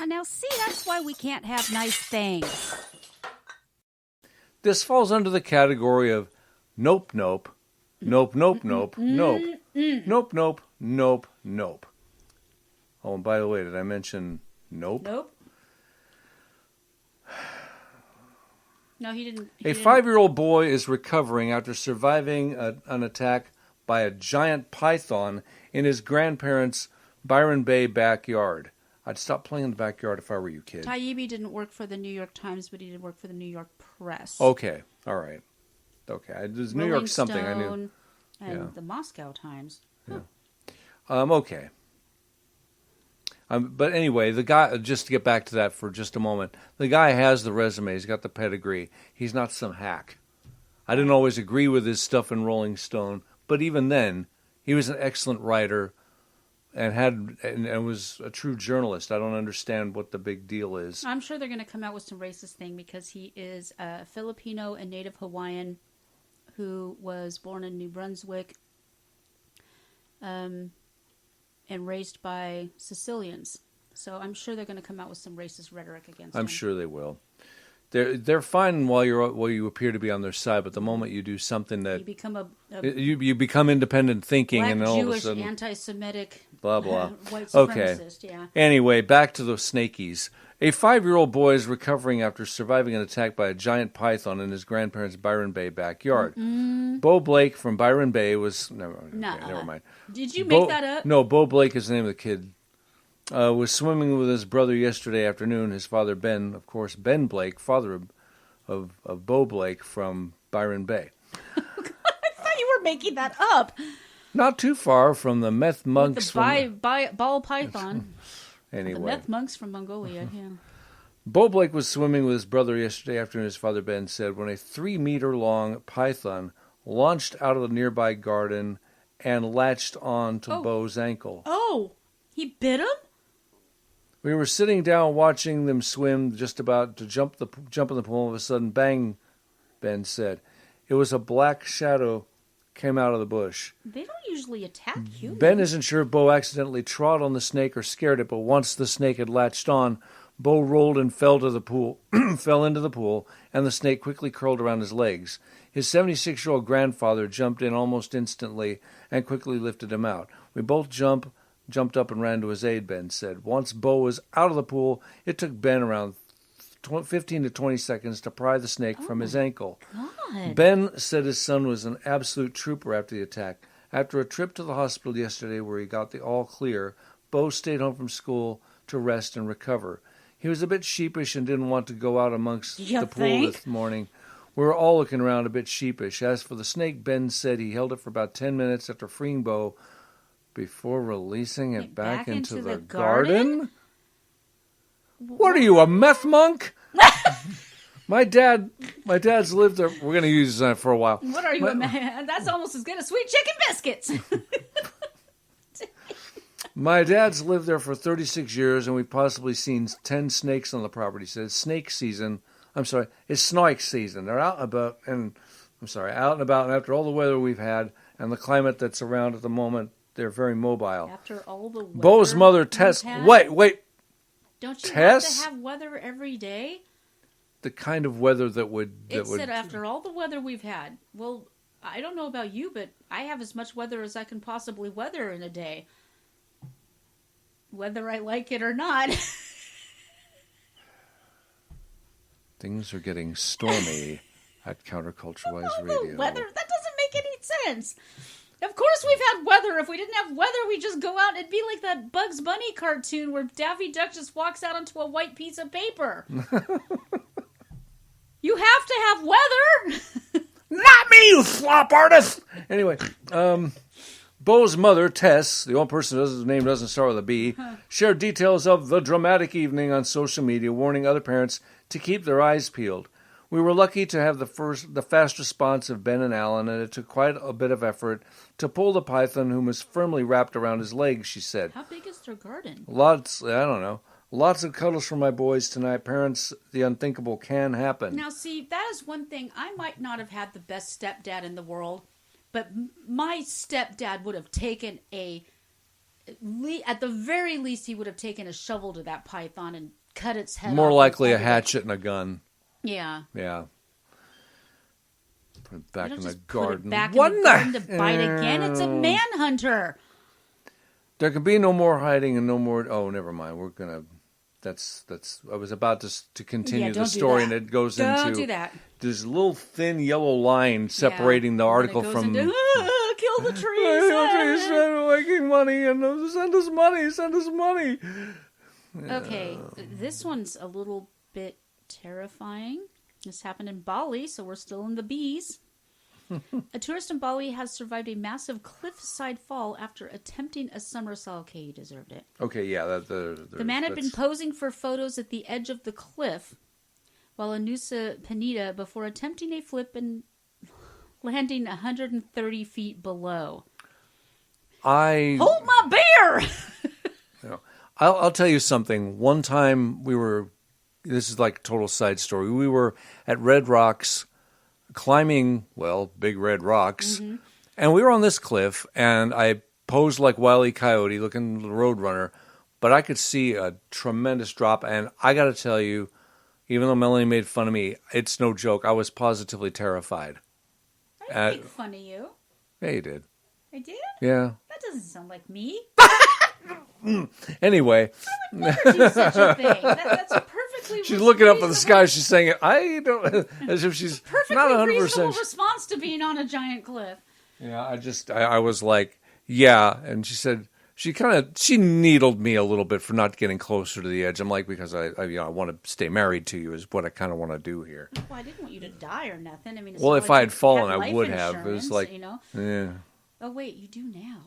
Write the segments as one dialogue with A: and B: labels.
A: Now, see, that's why we can't have nice things.
B: This falls under the category of nope, nope, nope, nope, nope, nope, nope, nope, nope, nope. Oh, and by the way, did I mention nope?
A: Nope. No, he didn't.
B: A 5-year-old boy is recovering after surviving an attack by a giant python in his grandparents' Byron Bay backyard. I'd stop playing in the backyard if I were you, kid.
A: Taibbi didn't work for the New York Times, but he did work for the New York Press.
B: Okay, all right. Okay, there's New York something I knew.
A: Stone and the Moscow Times.
B: Huh. Yeah. Okay. But anyway, the guy, just to get back to that for just a moment, the guy has the resume. He's got the pedigree. He's not some hack. I didn't always agree with his stuff in Rolling Stone, but even then, he was an excellent writer and was a true journalist. I don't understand what the big deal is.
A: I'm sure they're going to come out with some racist thing because he is a Filipino and Native Hawaiian who was born in New Brunswick and raised by Sicilians. So I'm sure they're going to come out with some racist rhetoric against him.
B: I'm sure they will. They're fine while you appear to be on their side, but the moment you do something that
A: you become
B: you become independent thinking,
A: black,
B: and all
A: Jewish,
B: of a sudden
A: anti-Semitic,
B: blah blah.
A: white supremacist.
B: Okay.
A: Yeah.
B: Anyway, back to the snakies. A 5-year-old boy is recovering after surviving an attack by a giant python in his grandparents' Byron Bay backyard. Bo Blake from Byron Bay was never mind.
A: Did you make that up?
B: No, Bo Blake is the name of the kid. Was swimming with his brother yesterday afternoon. His father, Ben, of course, Ben Blake, father of Bo Blake from Byron Bay.
A: I thought you were making that up.
B: Not too far from the meth monks
A: ball python.
B: Anyway.
A: The meth monks from Mongolia, yeah.
B: Bo Blake was swimming with his brother yesterday afternoon, his father, Ben, said, when a 3-meter-long python launched out of the nearby garden and latched on to Bo's ankle.
A: Oh, he bit him?
B: We were sitting down watching them swim, just about to jump in the pool. All of a sudden, bang, Ben said. It was a black shadow came out of the bush.
A: They don't usually attack humans.
B: Ben isn't sure if Bo accidentally trod on the snake or scared it, but once the snake had latched on, Bo rolled and fell into the pool, and the snake quickly curled around his legs. His 76-year-old grandfather jumped in almost instantly and quickly lifted him out. We both jumped up and ran to his aid, Ben said. Once Bo was out of the pool, it took Ben around 15 to 20 seconds to pry the snake from his ankle.
A: God.
B: Ben said his son was an absolute trooper after the attack. After a trip to the hospital yesterday where he got the all clear, Bo stayed home from school to rest and recover. He was a bit sheepish and didn't want to go out amongst the pool this morning. We were all looking around a bit sheepish. As for the snake, Ben said he held it for about 10 minutes after freeing Bo before releasing it back into the garden? What are you, a meth monk? My dad's lived there. We're going to use that for a while.
A: What are you, a man? That's almost as good as sweet chicken biscuits.
B: My dad's lived there for 36 years, and we've possibly seen 10 snakes on the property. He said, snake season. It's snake season. They're out and about, and after all the weather we've had and the climate that's around at the moment, they're very mobile.
A: After all the weather
B: Bo's mother, Tess. Wait.
A: Don't you
B: Tess?
A: have to have weather every day?
B: The kind of weather that would...
A: It said after all the weather we've had. Well, I don't know about you, but I have as much weather as I can possibly weather in a day. Whether I like it or not.
B: Things are getting stormy at Counterculture Wise Radio.
A: Weather? That doesn't make any sense. Of course we've had weather. If we didn't have weather, we'd just go out. It'd be like that Bugs Bunny cartoon where Daffy Duck just walks out onto a white piece of paper. You have to have weather.
B: Not me, you flop artist! Anyway, Bo's mother, Tess, the only person whose name doesn't start with a B, shared details of the dramatic evening on social media, warning other parents to keep their eyes peeled. We were lucky to have the fast response of Ben and Alan, and it took quite a bit of effort to pull the python, whom was firmly wrapped around his legs, she said.
A: How big is their garden?
B: Lots of cuddles for my boys tonight. Parents, the unthinkable can happen.
A: Now, see, that is one thing. I might not have had the best stepdad in the world, but my stepdad would have taken a at the very least, he would have taken a shovel to that python and cut its head off.
B: More likely a hatchet and a gun.
A: Yeah.
B: Yeah. Put it back in the
A: Put
B: garden.
A: it back in the garden to bite again. It's a manhunter.
B: There can be no more hiding and no more. Oh, never mind. We're gonna. That's. I was about to continue the story, and it goes
A: don't
B: into
A: do that.
B: There's a little thin yellow line separating the article from.
A: Kill the trees.
B: Trees making money and send us money. Send us money.
A: Okay, this one's a little bit terrifying. This happened in Bali, so we're still in the bees. A tourist in Bali has survived a massive cliffside fall after attempting a somersault. Okay, you deserved it.
B: Okay, yeah.
A: The man had been posing for photos at the edge of the cliff while in Nusa Penida before attempting a flip and landing 130 feet below. Hold my beer!
B: I'll tell you something. One time this is like a total side story. We were at Red Rocks climbing, big red rocks. Mm-hmm. And we were on this cliff, and I posed like Wile E. Coyote, looking the Roadrunner, but I could see a tremendous drop. And I got to tell you, even though Melanie made fun of me, it's no joke. I was positively terrified.
A: I didn't make fun of you.
B: Yeah, you did.
A: I did?
B: Yeah.
A: That doesn't sound like me.
B: Anyway.
A: I would never do such a thing. That's a perfectly
B: She's looking up at the sky. She's saying, I don't, as if she's not 100%.
A: Reasonable response to being on a giant cliff.
B: Yeah, I was like, yeah. And she said, she needled me a little bit for not getting closer to the edge. I'm like, because I want to stay married to you is what I kind of want to do here.
A: Well, I didn't want you to die or nothing. I mean,
B: well, if I had fallen, I would have. It was like,
A: yeah. Oh, wait, you do now.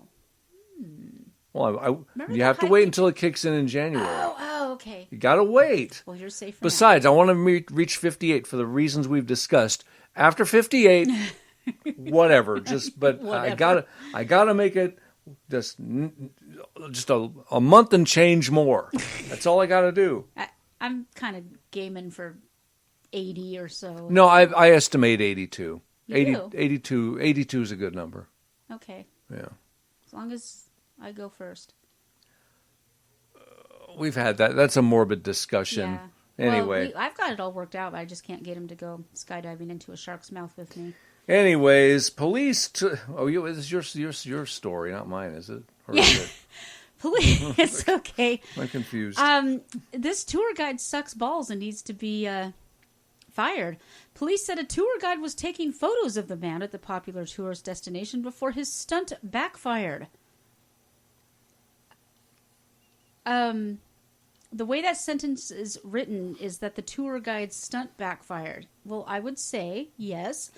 B: Well, you have to wait until it kicks in January.
A: Oh, okay.
B: You got to wait.
A: Well, you're safe.
B: Besides, I want to reach 58 for the reasons we've discussed. After 58, whatever. But whatever. I gotta make it just a month and change more. That's all I got to do.
A: I'm kind of gaming for 80 or so.
B: No, I estimate 82.
A: You
B: 82 is a good number.
A: Okay.
B: Yeah.
A: As long as I go first.
B: We've had that. That's a morbid discussion.
A: Yeah.
B: Anyway.
A: I've got it all worked out, but I just can't get him to go skydiving into a shark's mouth with me.
B: Anyways, police... this is your story, not mine, is it? Or is it?
A: Police... It's okay.
B: I'm confused.
A: This tour guide sucks balls and needs to be fired. Police said a tour guide was taking photos of the man at the popular tourist destination before his stunt backfired. The way that sentence is written is that the tour guide's stunt backfired. Well, I would say, yes,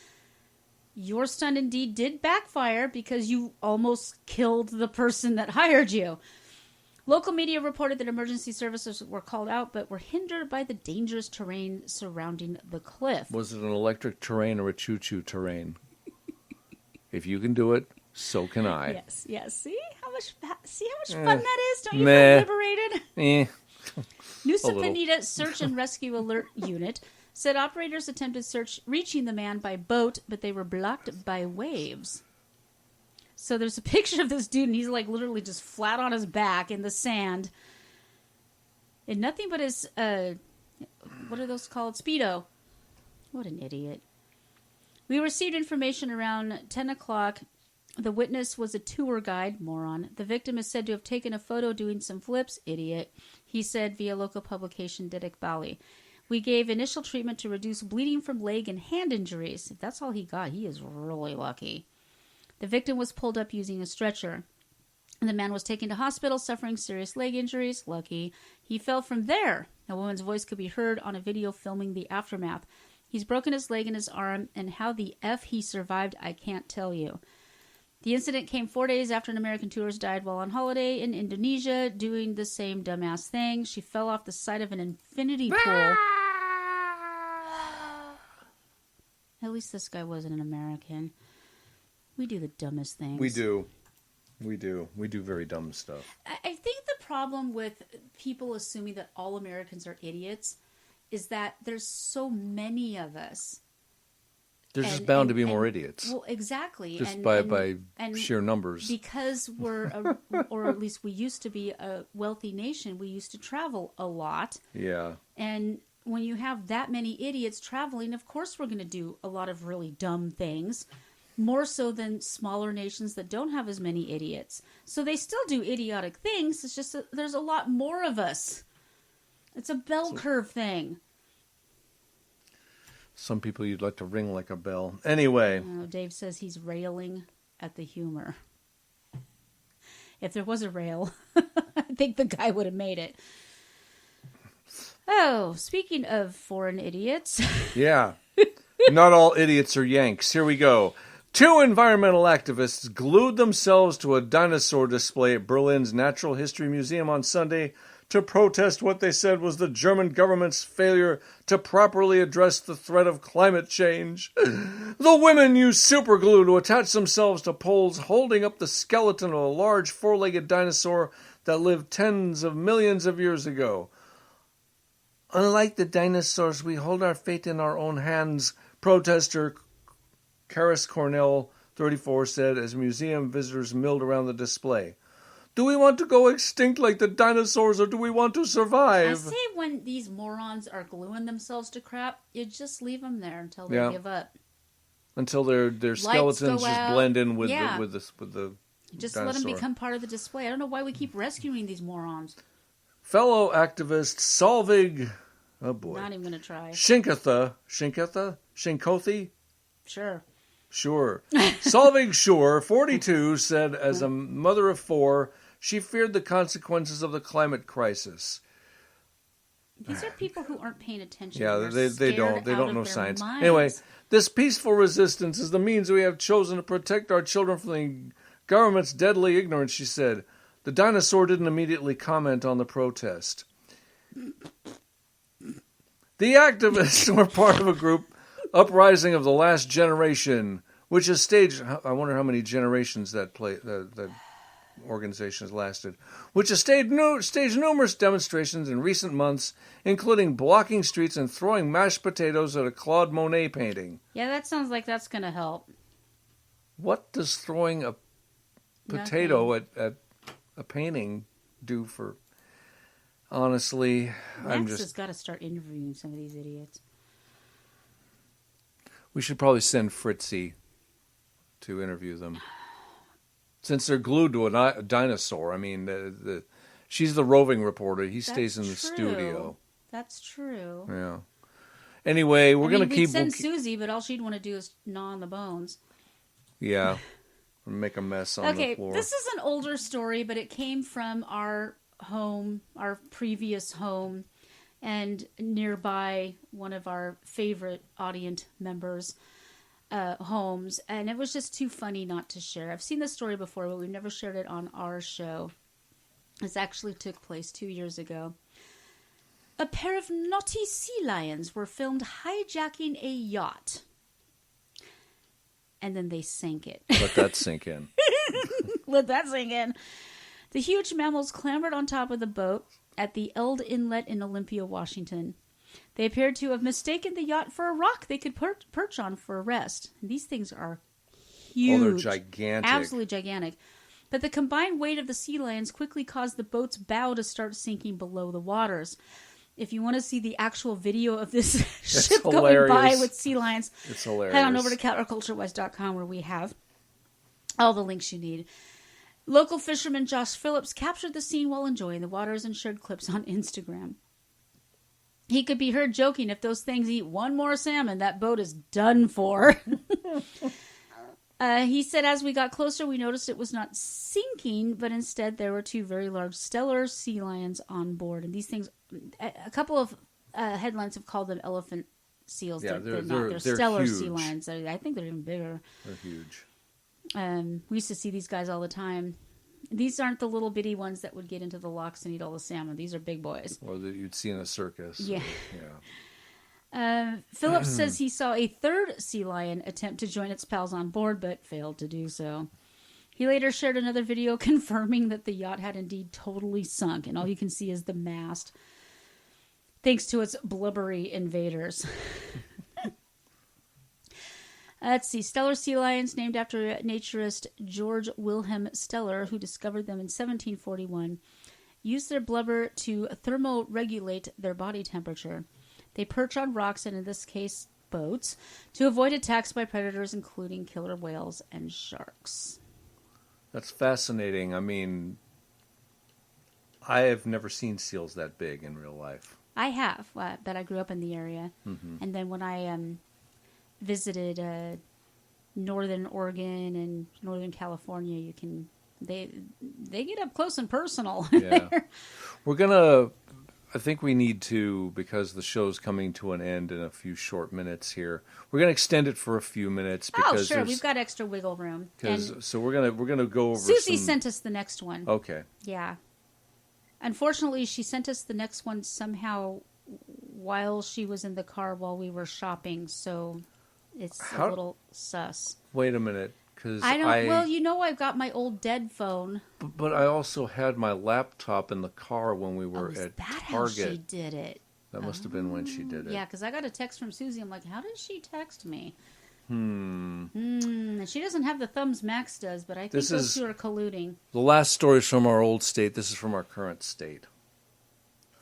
A: your stunt indeed did backfire because you almost killed the person that hired you. Local media reported that emergency services were called out, but were hindered by the dangerous terrain surrounding the cliff.
B: Was it an electric terrain or a choo-choo terrain? If you can do it, so can I.
A: Yes. See how much fun that is? Don't you feel liberated? Nusa Penida Search and Rescue Alert Unit said operators attempted reaching the man by boat, but they were blocked by waves. So there's a picture of this dude, and he's like literally just flat on his back in the sand. And nothing but his, what are those called? Speedo. What an idiot. We received information around 10 o'clock. The witness was a tour guide, moron. The victim is said to have taken a photo doing some flips, idiot. He said via local publication Didik Bali. We gave initial treatment to reduce bleeding from leg and hand injuries. If that's all he got, he is really lucky. The victim was pulled up using a stretcher. The man was taken to hospital suffering serious leg injuries. Lucky. He fell from there. A woman's voice could be heard on a video filming the aftermath. He's broken his leg and his arm, and how the F he survived, I can't tell you. The incident came 4 days after an American tourist died while on holiday in Indonesia doing the same dumbass thing. She fell off the side of an infinity pool. At least this guy wasn't an American. We do the dumbest things.
B: We do. We do very dumb stuff.
A: I think the problem with people assuming that all Americans are idiots is that there's so many of us
B: There's just bound to be more idiots.
A: Well, exactly.
B: Just by sheer numbers.
A: Because we're, or at least we used to be a wealthy nation, we used to travel a lot.
B: Yeah.
A: And when you have that many idiots traveling, of course we're going to do a lot of really dumb things. More so than smaller nations that don't have as many idiots. So they still do idiotic things. It's just there's a lot more of us. It's a bell curve thing.
B: Some people you'd like to ring like a bell. Anyway.
A: Dave says he's railing at the humor. If there was a rail, I think the guy would have made it. Oh, speaking of foreign idiots.
B: Yeah. Not all idiots are Yanks. Here we go. 2 environmental activists glued themselves to a dinosaur display at Berlin's Natural History Museum on Sunday to protest what they said was the German government's failure to properly address the threat of climate change. The women used superglue to attach themselves to poles holding up the skeleton of a large 4-legged dinosaur that lived tens of millions of years ago. Unlike the dinosaurs, we hold our fate in our own hands, protester Karis Cornell, 34, said as museum visitors milled around the display. Do we want to go extinct like the dinosaurs, or do we want to survive?
A: I say when these morons are gluing themselves to crap, you just leave them there until they give up.
B: Until their skeletons just blend in with the
A: just
B: dinosaur.
A: Let them become part of the display. I don't know why we keep rescuing these morons.
B: Fellow activist Solveig, oh boy,
A: not even gonna try.
B: Shinkothi.
A: Sure.
B: Solveig Shore, 42, said as a mother of 4, she feared the consequences of the climate crisis.
A: These are people who aren't paying attention.
B: Yeah, they don't know science.
A: Minds.
B: Anyway, this peaceful resistance is the means we have chosen to protect our children from the government's deadly ignorance, she said. The dinosaur didn't immediately comment on the protest. The activists were part of a group, Uprising of the Last Generation, which has staged, I wonder how many generations that organization has lasted, which has staged numerous demonstrations in recent months, including blocking streets and throwing mashed potatoes at a Claude Monet painting.
A: Yeah, that sounds like that's going to help.
B: What does throwing a potato at a painting do for... Honestly,
A: Max has got to start interviewing some of these idiots.
B: We should probably send Fritzy to interview them. Since they're glued to a dinosaur, I mean, she's the roving reporter. He stays in the studio.
A: That's true.
B: Yeah. Anyway, we're going to keep...
A: We'd send Susie, but all she'd want to do is gnaw on the bones.
B: Yeah. Make a mess on the floor.
A: Okay, this is an older story, but it came from our home, our previous home, and nearby one of our favorite audience members' homes, and it was just too funny not to share. I've seen this story before, but we've never shared it on our show. This actually took place 2 years ago. A pair of naughty sea lions were filmed hijacking a yacht, and then they sank it.
B: Let that sink in.
A: Let that sink in. The huge mammals clambered on top of the boat at the Eld Inlet in Olympia, Washington. They appeared to have mistaken the yacht for a rock they could perch on for a rest. These things are huge.
B: Oh, they're gigantic.
A: Absolutely gigantic. But the combined weight of the sea lions quickly caused the boat's bow to start sinking below the waters. If you want to see the actual video of this ship going by with sea lions,
B: it's hilarious.
A: Head on over to counterculturewest.com where we have all the links you need. Local fisherman Josh Phillips captured the scene while enjoying the waters and shared clips on Instagram. He could be heard joking, if those things eat one more salmon, that boat is done for. He said, as we got closer, we noticed it was not sinking, but instead there were 2 very large stellar sea lions on board. And these things, a couple of headlines have called them elephant seals.
B: Yeah,
A: they're not. They're stellar
B: huge.
A: sea lions. I think they're even bigger.
B: They're huge.
A: We used to see these guys all the time. These aren't the little bitty ones that would get into the locks and eat all the salmon. These are big boys.
B: Or that you'd see in a circus.
A: Yeah.
B: Yeah.
A: Phillips says he saw a third sea lion attempt to join its pals on board, but failed to do so. He later shared another video confirming that the yacht had indeed totally sunk, and all you can see is the mast, thanks to its blubbery invaders. Let's see. Steller sea lions, named after naturist George Wilhelm Steller, who discovered them in 1741, use their blubber to thermoregulate their body temperature. They perch on rocks, and in this case, boats, to avoid attacks by predators, including killer whales and sharks.
B: That's fascinating. I mean, I have never seen seals that big in real life.
A: I have, but I grew up in the area. Mm-hmm. And then when I visited northern Oregon and northern California, they get up close and personal.
B: Yeah. I think we need to, because the show's coming to an end in a few short minutes here. We're gonna extend it for a few minutes because
A: sure, we've got extra wiggle room.
B: So we're gonna go over.
A: Susie sent us the next one.
B: Okay.
A: Yeah. Unfortunately, she sent us the next one somehow while she was in the car while we were shopping, so it's a little sus.
B: Wait a minute. Because
A: I've got my old dead phone.
B: But I also had my laptop in the car when we were at
A: that
B: Target.
A: How she did it?
B: That must have been when she did it.
A: Yeah, because I got a text from Susie. I'm like, how did she text me? She doesn't have the thumbs Max does, but I think those two are colluding.
B: The last story is from our old state. This is from our current state.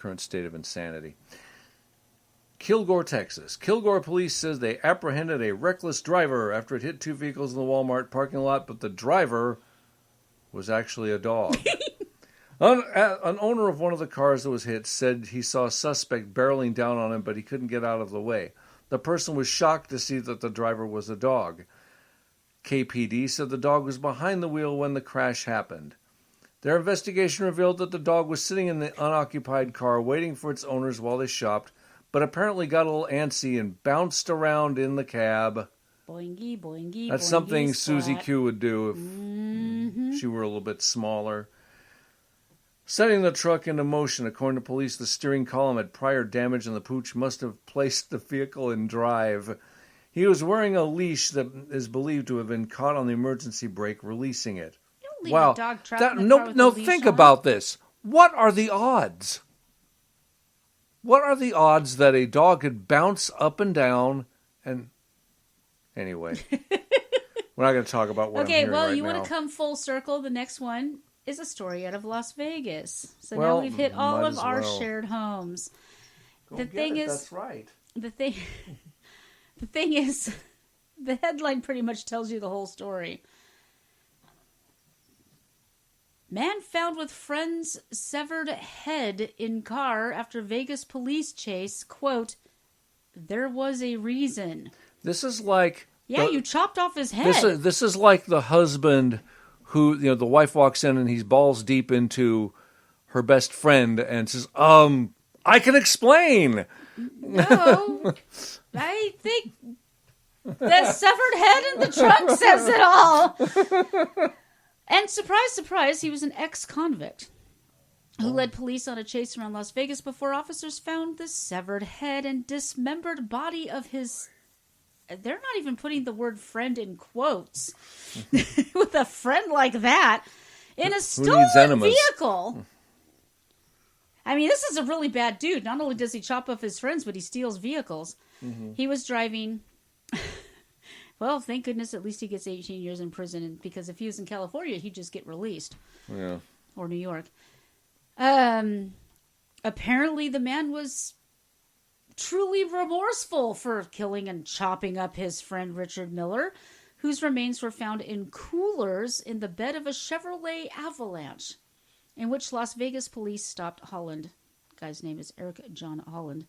B: Current state of insanity. Kilgore, Texas. Kilgore police says they apprehended a reckless driver after it hit two vehicles in the Walmart parking lot, but the driver was actually a dog. An owner of one of the cars that was hit said he saw a suspect barreling down on him, but he couldn't get out of the way. The person was shocked to see that the driver was a dog. KPD said the dog was behind the wheel when the crash happened. Their investigation revealed that the dog was sitting in the unoccupied car waiting for its owners while they shopped, but apparently got a little antsy and bounced around in the cab.
A: Boingy, boingy,
B: That's
A: boingy,
B: something
A: splat.
B: Susie Q would do if she were a little bit smaller. Setting the truck into motion, according to police, the steering column had prior damage and the pooch must have placed the vehicle in drive. He was wearing a leash that is believed to have been caught on the emergency brake, releasing it.
A: You don't leave a dog trapped in the car with a leash
B: think
A: on.
B: about this. What are the odds? What are the odds that a dog could bounce up and down and... Anyway, we're not going to talk about what I'm hearing right now.
A: You want to come full circle. The next one is a story out of Las Vegas. So now we've hit all of our shared homes.
B: That's right.
A: The thing is, the headline pretty much tells you the whole story. Man found with friend's severed head in car after Vegas police chase. Quote, there was a reason.
B: This is like...
A: you chopped off his head.
B: This is like the husband who, the wife walks in and he's balls deep into her best friend and says, I can explain.
A: No, I think the severed head in the trunk says it all. And surprise, surprise, he was an ex-convict who led police on a chase around Las Vegas before officers found the severed head and dismembered body of his... They're not even putting the word friend in quotes. With a friend like that in a stolen vehicle. I mean, this is a really bad dude. Not only does he chop off his friends, but he steals vehicles. Mm-hmm. He was driving... Well, thank goodness at least he gets 18 years in prison, because if he was in California, he'd just get released.
B: Yeah.
A: Or New York. Apparently the man was truly remorseful for killing and chopping up his friend Richard Miller, whose remains were found in coolers in the bed of a Chevrolet Avalanche, in which Las Vegas police stopped Holland. The guy's name is Eric John Holland.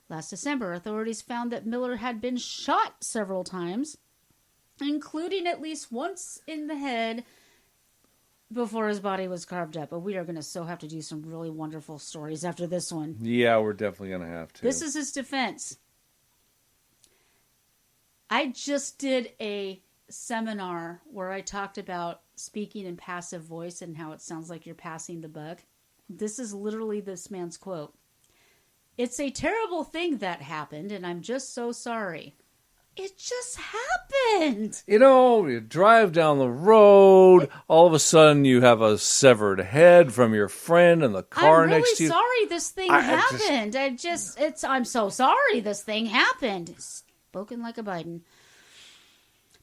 A: Last December, authorities found that Miller had been shot several times, including at least once in the head, before his body was carved up. But we are going to have to do some really wonderful stories after this one.
B: Yeah, we're definitely going to have to.
A: This is his defense. I just did a seminar where I talked about speaking in passive voice and how it sounds like you're passing the buck. This is literally this man's quote. It's a terrible thing that happened, and I'm just so sorry. It just happened.
B: You drive down the road, all of a sudden you have a severed head from your friend in the car next to you.
A: I'm really sorry this thing happened. I'm so sorry this thing happened. Spoken like a Biden.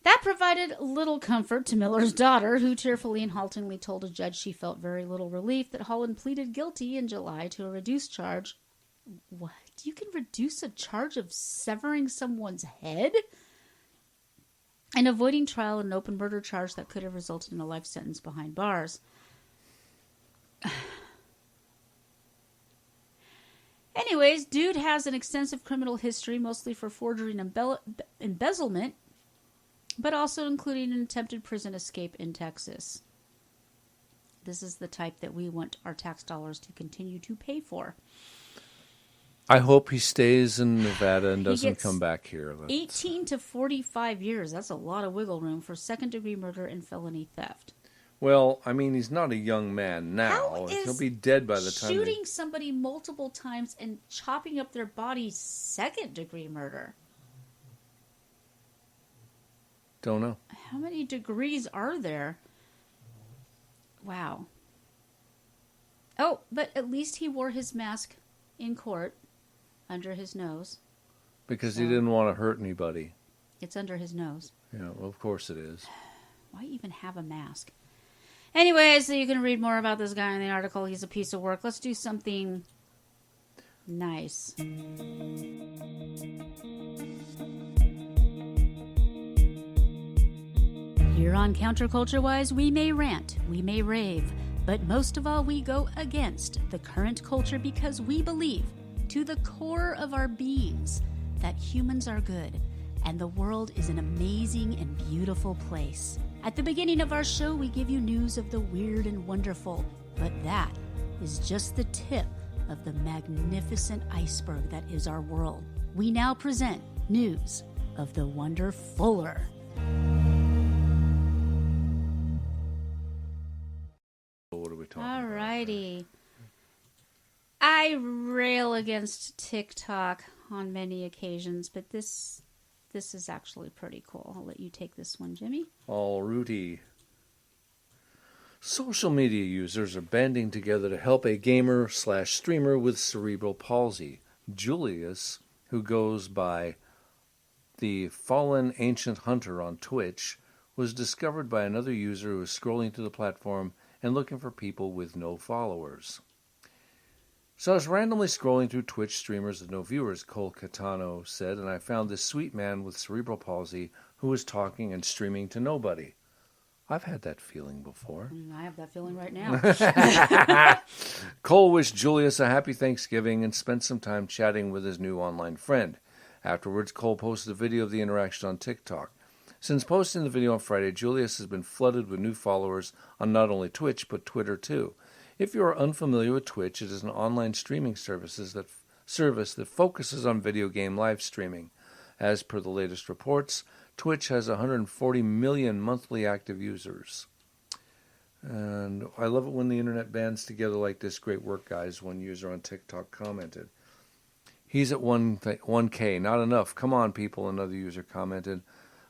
A: That provided little comfort to Miller's daughter, who tearfully and haltingly told a judge she felt very little relief that Holland pleaded guilty in July to a reduced charge. What? You can reduce a charge of severing someone's head? And avoiding trial in an open murder charge that could have resulted in a life sentence behind bars. Anyways, dude has an extensive criminal history, mostly for forgery and embezzlement, but also including an attempted prison escape in Texas. This is the type that we want our tax dollars to continue to pay for.
B: I hope he stays in Nevada and doesn't come back here.
A: 18 to 45 years. That's a lot of wiggle room for second-degree murder and felony theft.
B: Well, I mean, he's not a young man now. He'll be dead by the time.
A: Shooting somebody multiple times and chopping up their body second-degree murder?
B: Don't know.
A: How many degrees are there? Wow. Oh, but at least he wore his mask in court under his nose.
B: Because he didn't want to hurt anybody.
A: It's under his nose.
B: Yeah, well, of course it is.
A: Why even have a mask? Anyway, so you can read more about this guy in the article. He's a piece of work. Let's do something nice. Here on Counterculture Wise, we may rant, we may rave, but most of all we go against the current culture because we believe, to the core of our beings, that humans are good and the world is an amazing and beautiful place. At the beginning of our show, we give you news of the weird and wonderful, but that is just the tip of the magnificent iceberg that is our world. We now present news of the wonderfuller.
B: What are we talking
A: Alrighty. I rail against TikTok on many occasions, but this is actually pretty cool. I'll let you take this one, Jimmy.
B: All rooty. Social media users are banding together to help a gamer/streamer with cerebral palsy. Julius, who goes by the Fallen Ancient Hunter on Twitch, was discovered by another user who was scrolling through the platform and looking for people with no followers. So I was randomly scrolling through Twitch streamers with no viewers, Cole Catano said, and I found this sweet man with cerebral palsy who was talking and streaming to nobody. I've had that feeling before.
A: I have that feeling right now.
B: Cole wished Julius a happy Thanksgiving and spent some time chatting with his new online friend. Afterwards, Cole posted a video of the interaction on TikTok. Since posting the video on Friday, Julius has been flooded with new followers on not only Twitch, but Twitter too. If you are unfamiliar with Twitch, it is an online streaming service that focuses on video game live streaming. As per the latest reports, Twitch has 140 million monthly active users. And I love it when the internet bands together like this. Great work, guys, one user on TikTok commented. He's at 1K, not enough. Come on, people, another user commented.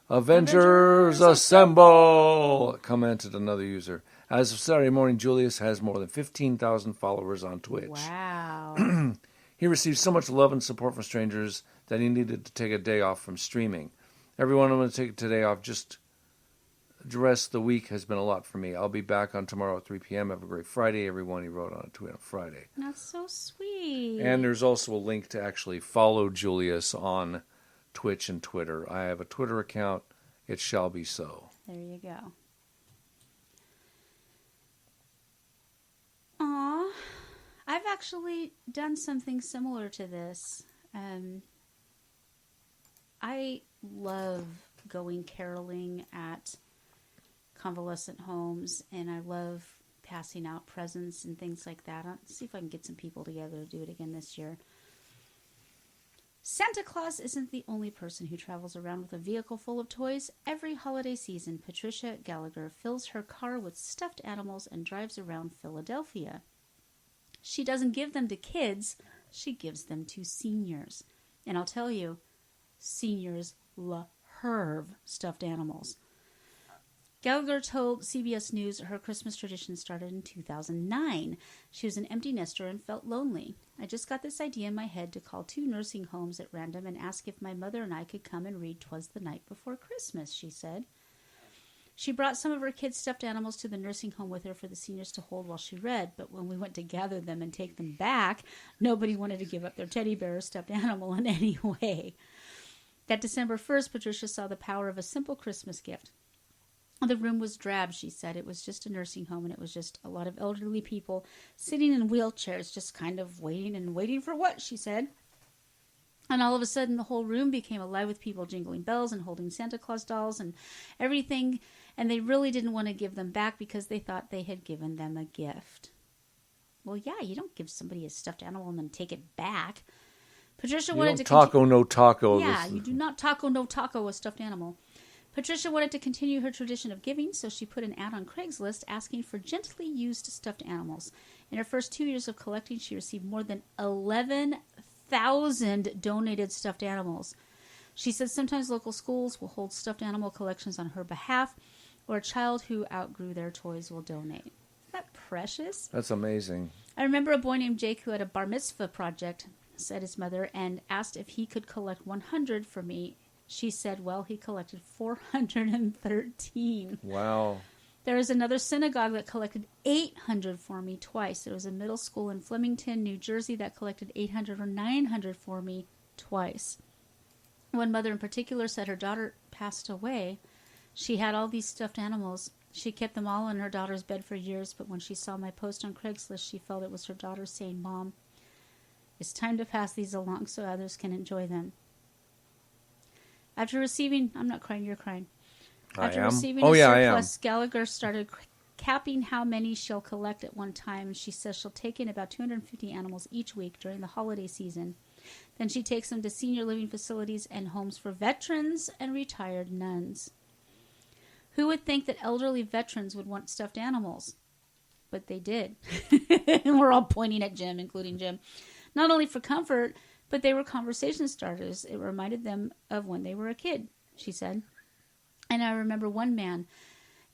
B: Avengers Assemble, commented another user. As of Saturday morning, Julius has more than 15,000 followers on Twitch.
A: Wow.
B: He received so much love and support from strangers that he needed to take a day off from streaming. Everyone, I'm going to take today off. Just the rest of the week has been a lot for me. I'll be back on tomorrow at 3 p.m. Have a great Friday, everyone. He wrote on a tweet on Friday.
A: That's so sweet.
B: And there's also a link to actually follow Julius on Twitch and Twitter. I have a Twitter account. It shall be so.
A: There you go. Aw, I've actually done something similar to this. I love going caroling at convalescent homes, and I love passing out presents and things like that. I'll see if I can get some people together to do it again this year. Santa Claus isn't the only person who travels around with a vehicle full of toys. Every holiday season, Patricia Gallagher fills her car with stuffed animals and drives around Philadelphia. She doesn't give them to kids, she gives them to seniors. And I'll tell you, seniors love stuffed animals. Gallagher told CBS News her Christmas tradition started in 2009. She was an empty nester and felt lonely. I just got this idea in my head to call 2 nursing homes at random and ask if my mother and I could come and read 'Twas the Night Before Christmas, she said. She brought some of her kids' stuffed animals to the nursing home with her for the seniors to hold while she read, but when we went to gather them and take them back, nobody wanted to give up their teddy bear or stuffed animal in any way. That December 1st, Patricia saw the power of a simple Christmas gift. The room was drab, she said. It was just a nursing home, and it was just a lot of elderly people sitting in wheelchairs, just kind of waiting and waiting for what, she said. And all of a sudden, the whole room became alive with people jingling bells and holding Santa Claus dolls and everything, and they really didn't want to give them back because they thought they had given them a gift. Well, yeah, you don't give somebody a stuffed animal and then take it back. Patricia wanted to
B: taco no taco.
A: Yeah, you do not taco no taco a stuffed animal. Patricia wanted to continue her tradition of giving, so she put an ad on Craigslist asking for gently used stuffed animals. In her first 2 years of collecting, she received more than 11,000 donated stuffed animals. She said sometimes local schools will hold stuffed animal collections on her behalf, or a child who outgrew their toys will donate. Isn't that precious?
B: That's amazing.
A: I remember a boy named Jake who had a bar mitzvah project, said his mother, and asked if he could collect 100 for me. She said, well, he collected 413.
B: Wow.
A: There is another synagogue that collected 800 for me twice. There was a middle school in Flemington, New Jersey that collected 800 or 900 for me twice. One mother in particular said her daughter passed away. She had all these stuffed animals. She kept them all in her daughter's bed for years, but when she saw my post on Craigslist, she felt it was her daughter saying, Mom, it's time to pass these along so others can enjoy them. After receiving, I'm not crying, you're crying. After receiving a surplus, Gallagher started capping how many she'll collect at one time. She says she'll take in about 250 animals each week during the holiday season. Then she takes them to senior living facilities and homes for veterans and retired nuns. Who would think that elderly veterans would want stuffed animals? But they did. And we're all pointing at Jim, including Jim. Not only for comfort, but they were conversation starters. It reminded them of when they were a kid, she said. And I remember one man,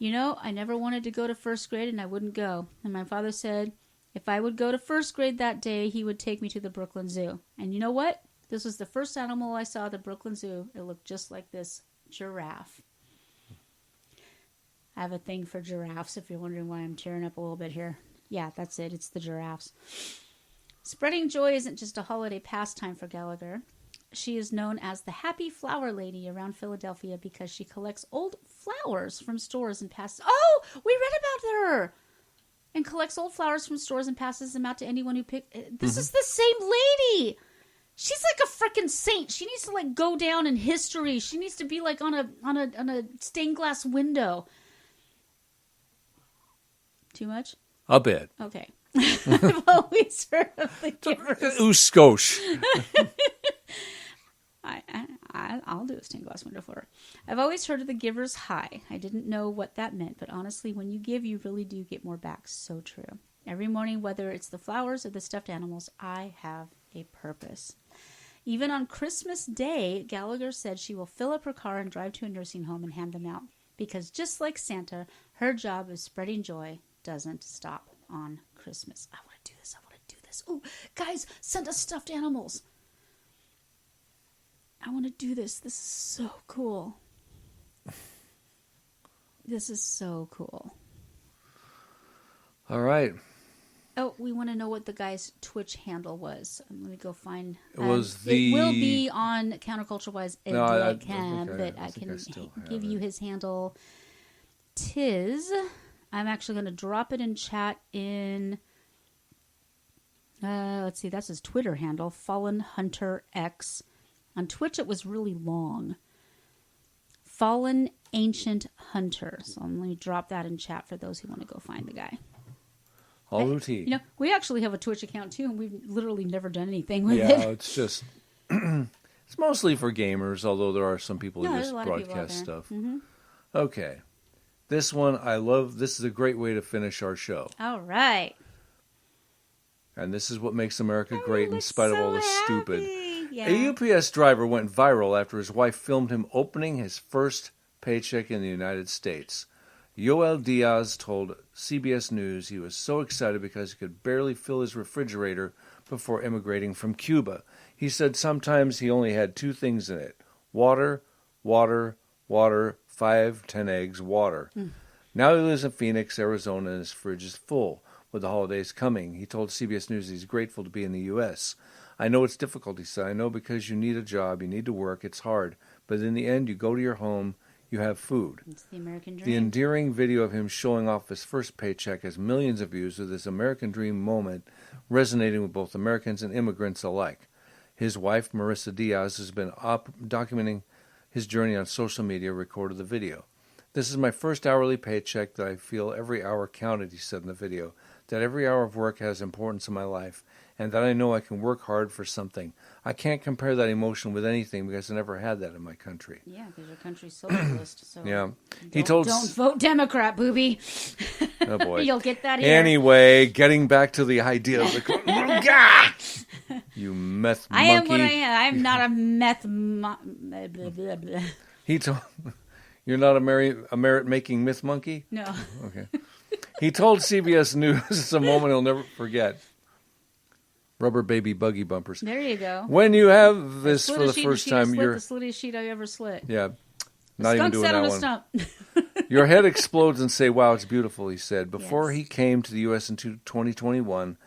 A: I never wanted to go to first grade and I wouldn't go. And my father said if I would go to first grade that day, he would take me to the Brooklyn Zoo. And you know what? This was the first animal I saw at the Brooklyn Zoo. It looked just like this giraffe. I have a thing for giraffes if you're wondering why I'm tearing up a little bit here. Yeah, that's it. It's the giraffes. Spreading joy isn't just a holiday pastime for Gallagher. She is known as the Happy Flower Lady around Philadelphia because she collects old flowers from stores and passes... Oh, we read about her! And collects old flowers from stores and passes them out to anyone who picks... This is the same lady! She's like a freaking saint. She needs to go down in history. She needs to be on a stained glass window. Too much?
B: A bit.
A: Okay. I've always heard of the givers.
B: Ooskosh.
A: I'll do a stained glass window for her. I've always heard of the giver's high. I didn't know what that meant, but honestly, when you give, you really do get more back. So true. Every morning, whether it's the flowers or the stuffed animals, I have a purpose. Even on Christmas Day, Gallagher said she will fill up her car and drive to a nursing home and hand them out. Because just like Santa, her job of spreading joy doesn't stop on Christmas. I want to do this. Oh, guys, send us stuffed animals. I want to do this. This is so cool.
B: All right.
A: Oh, we want to know what the guy's Twitch handle was. Let me go find.
B: It was
A: It will be on Counterculture-wise. I can give you his handle. I'm actually going to drop it in chat in... let's see, that's his Twitter handle, Fallen Hunter X. On Twitch, it was really long. Fallen Ancient Hunter. So let me drop that in chat for those who want to go find the guy.
B: All routine.
A: We actually have a Twitch account too, and we've literally never done anything with it.
B: Yeah, it's just... it's mostly for gamers, although there are some people who just broadcast stuff. Mm-hmm. Okay. This one, I love. This is a great way to finish our show.
A: All right.
B: And this is what makes America great in spite of all the stupid.
A: Yeah.
B: A UPS driver went viral after his wife filmed him opening his first paycheck in the United States. Yoel Diaz told CBS News he was so excited because he could barely fill his refrigerator before immigrating from Cuba. He said sometimes he only had 2 things in it: water, water, water, 5, 10 eggs, water. Now he lives in Phoenix, Arizona, and his fridge is full. With the holidays coming, he told CBS News he's grateful to be in the U.S. I know it's difficult, he said. I know because you need a job, you need to work, it's hard. But in the end, you go to your home, you have food.
A: It's the American dream.
B: The endearing video of him showing off his first paycheck has millions of views, with this American dream moment resonating with both Americans and immigrants alike. His wife, Marissa Diaz, has been documenting his journey on social media, recorded the video. This is my first hourly paycheck that I feel every hour counted, he said in the video, that every hour of work has importance in my life, and that I know I can work hard for something. I can't compare that emotion with anything because I never had that in my country.
A: Yeah, because your country's socialist. So
B: yeah.
A: Don't vote Democrat, booby.
B: Oh, boy.
A: You'll get that here.
B: Anyway, getting back to the idea of the... You meth monkey.
A: I am what I am. I'm not a meth...
B: He told... You're not a merit-making myth monkey?
A: No.
B: Okay. He told CBS News, it's a moment he'll never forget. Rubber baby buggy bumpers.
A: There you go.
B: When you have this for the first time,
A: you're the slittiest sheet I ever slit.
B: Yeah, not even doing that
A: on
B: one.
A: A stump.
B: Your head explodes and say, "Wow, it's beautiful," he said. Before he came to the U.S. in 2021,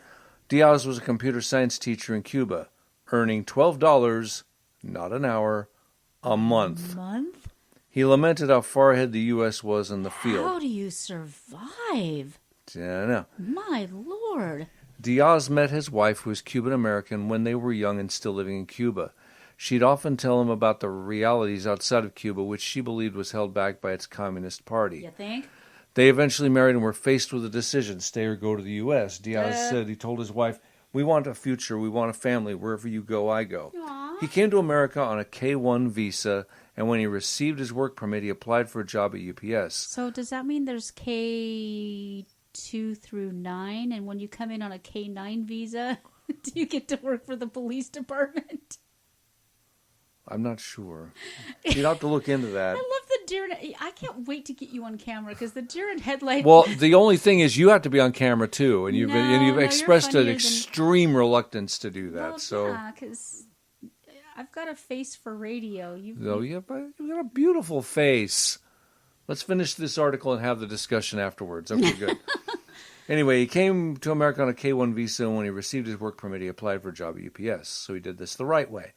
B: Diaz was a computer science teacher in Cuba, earning $12, not an hour, a month. He lamented how far ahead the U.S. was in the field.
A: How do you survive?
B: I don't know.
A: My Lord.
B: Diaz met his wife, who was Cuban-American, when they were young and still living in Cuba. She'd often tell him about the realities outside of Cuba, which she believed was held back by its Communist Party.
A: You think?
B: They eventually married and were faced with a decision, stay or go to the U.S. Diaz said he told his wife, "We want a future, we want a family. Wherever you go, I go."
A: Aww.
B: He came to America on a K-1 visa, and when he received his work permit, he applied for a job at UPS.
A: So does that mean there's K2 through 9, and when you come in on a K9 visa, do you get to work for the police department?
B: I'm not sure. You'd have to look into that.
A: I love the deer. I can't wait to get you on camera because the deer in headlight.
B: Well, the only thing is you have to be on camera too, and you've expressed an extreme reluctance to do that.
A: Well,
B: so
A: yeah, because I've got a face for radio.
B: You've got a beautiful face. Let's finish this article and have the discussion afterwards. Okay, good. Anyway, he came to America on a K-1 visa, and when he received his work permit, he applied for a job at UPS. So he did this the right way.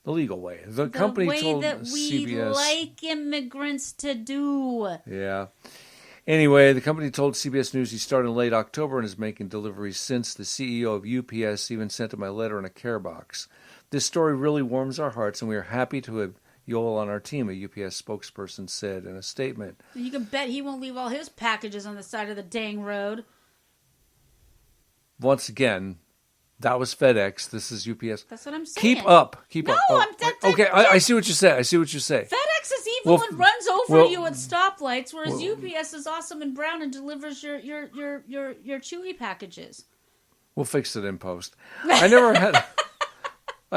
B: The legal way. The company
A: way
B: told
A: that we
B: CBS,
A: like immigrants to do.
B: Yeah. Anyway, the company told CBS News he started in late October and is making deliveries since. The CEO of UPS even sent him a letter in a care box. This story really warms our hearts, and we are happy to have Yoel on our team, a UPS spokesperson said in a statement.
A: You can bet he won't leave all his packages on the side of the dang road.
B: Once again, that was FedEx. This is UPS.
A: Up. That's what I'm saying.
B: Keep up.
A: No,
B: oh, okay, I see what you say.
A: FedEx is evil and runs over you at stoplights, whereas UPS is awesome and brown and delivers your Chewy packages.
B: We'll fix it in post. I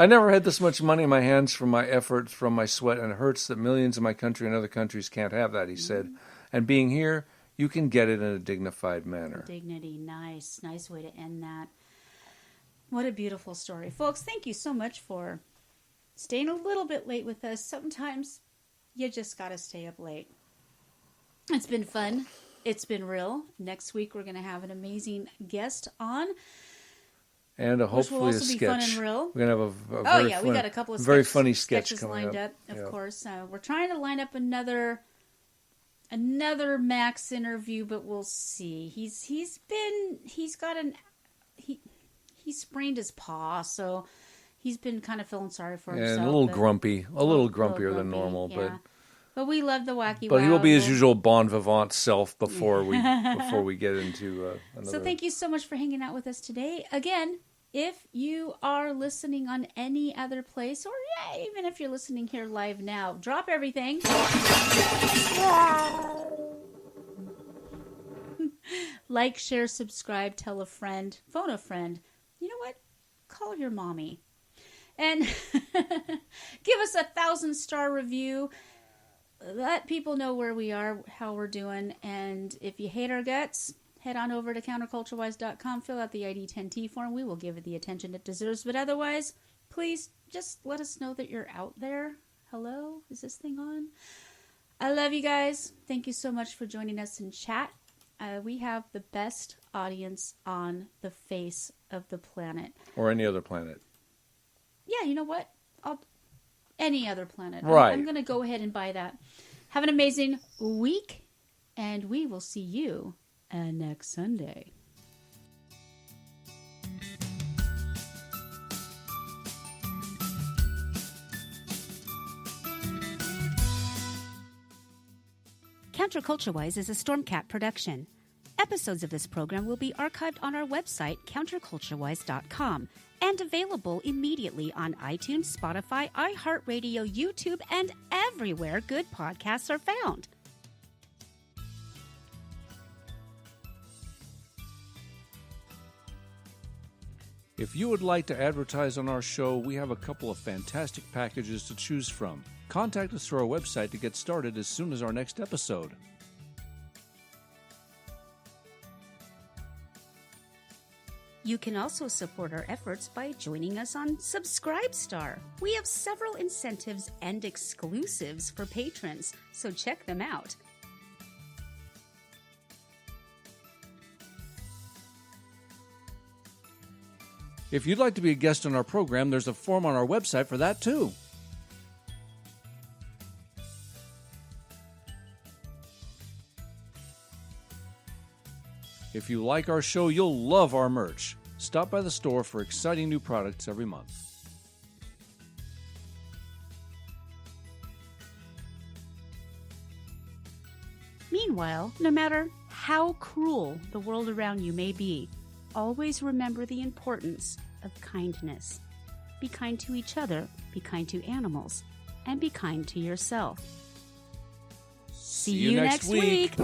B: never had this much money in my hands from my efforts, from my sweat, and it hurts that millions in my country and other countries can't have that, he said. And being here, you can get it in a dignified manner.
A: Dignity, nice way to end that. What a beautiful story. Folks, thank you so much for staying a little bit late with us. Sometimes you just got to stay up late. It's been fun. It's been real. Next week, we're going to have an amazing guest on.
B: And hopefully a sketch.
A: Be fun and real.
B: We're going to have
A: we got a couple of
B: very funny sketches
A: lined up. Of course. We're trying to line up another Max interview, but we'll see. He sprained his paw, so he's been kind of feeling sorry for himself.
B: And a little grumpier than normal,
A: yeah. But we love the wacky.
B: But he will be his usual bon vivant self before we get into another.
A: So thank you so much for hanging out with us today. Again, if you are listening on any other place, or even if you're listening here live now, drop everything. Like, share, subscribe, tell a friend, phone a friend. You know what? Call your mommy. And give us a 1,000-star review. let people know where we are, how we're doing, and if you hate our guts, head on over to counterculturewise.com, fill out the ID10T form. We will give it the attention it deserves, but otherwise, please just let us know that you're out there. Hello? Is this thing on? I love you guys. Thank you so much for joining us in chat. We have the best audience on the face of the planet.
B: Or any other planet.
A: Yeah, you know what? Any other planet.
B: Right.
A: I'm going to go ahead and buy that. Have an amazing week, and we will see you next Sunday.
C: Counterculture-Wise is a Stormcat production. Episodes of this program will be archived on our website, counterculturewise.com, and available immediately on iTunes, Spotify, iHeartRadio, YouTube, and everywhere good podcasts are found.
B: If you would like to advertise on our show, we have a couple of fantastic packages to choose from. Contact us through our website to get started as soon as our next episode.
C: You can also support our efforts by joining us on Subscribestar. We have several incentives and exclusives for patrons, so check them out.
B: If you'd like to be a guest on our program, there's a form on our website for that too. If you like our show, you'll love our merch. Stop by the store for exciting new products every month.
C: Meanwhile, no matter how cruel the world around you may be, always remember the importance of kindness. Be kind to each other, be kind to animals, and be kind to yourself. See you next week.